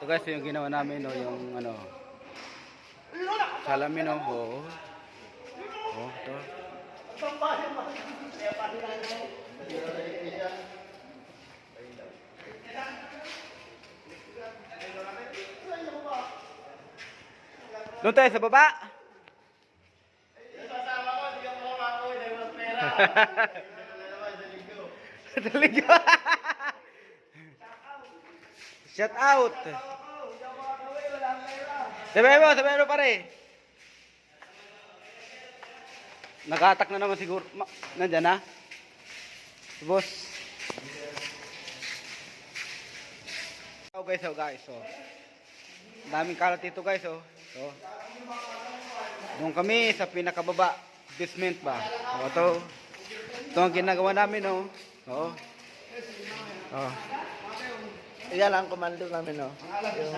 Ito guys, yung ginawa namin, no, yung ano, salamin, no, oh, oh, ito. Doon tayo sa baba. Daligo. Shout out. Sabi mo pare. Nag-attack na naman siguro. Nandyan na? Boss. Oh guys, oh. Daming kalat dito guys, oh. So, doon kami sa pinakababa, basement ba. O, ito ang ginagawa namin, oh. Oo. Oh. Yan ang komando namin, no?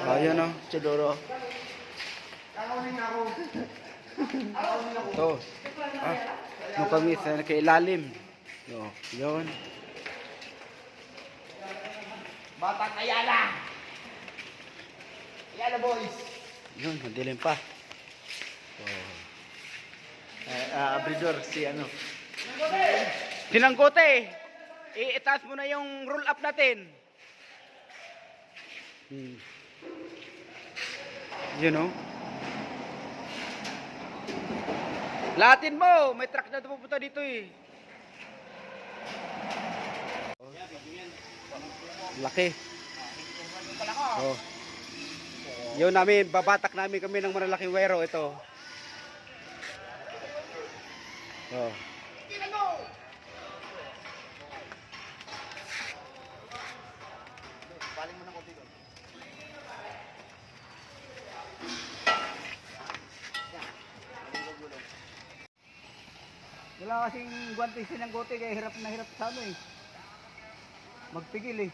Oh, yun, oh. Chidoro. Ito. Ah, doon kami sa nakailalim. Oh, yun. Batang Ayala! Ayala boys! Yun, madilim pa. Oh. Abridor, si ano? Sinanggote! Itaas mo na yung roll up natin. Yun, oh. Lahatin mo! May truck na pupunta dito, eh. Laki. Oh. Yun namin, babatak namin kami ng malalaking wero ito. Oh. Baling mo ng konti doon. Wala kasing guwantes sinanggote kaya hirap na hirap sa ano eh. Magpigil eh.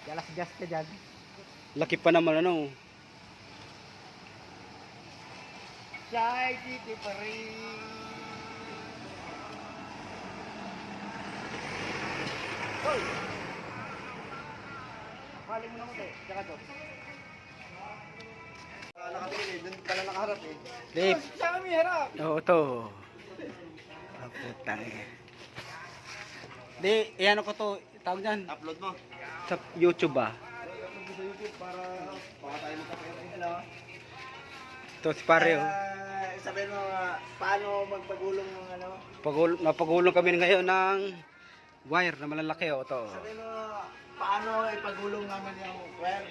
Galas-gas ka dyan. Laki pa naman ano. Shy Titi pa rin. Hoy! Baling mo ng konti. Tsaka to. Nakatingin eh. Doon pala nakaharap eh. Dave. Saan kami harap? Oo, ito. Ah, putang eh. Di, iyan ko to. Tawag dyan. Upload mo. Sa YouTube ba? Upload mo sa YouTube para baka tayo magkapera. Hello? Ito si pare oh. Sabihin mo paano magpagulong ng ano? Napagulong kami ngayon ng wire na malalaki oh. Ito. Sabihin mo paano ipagulong namin yung wire?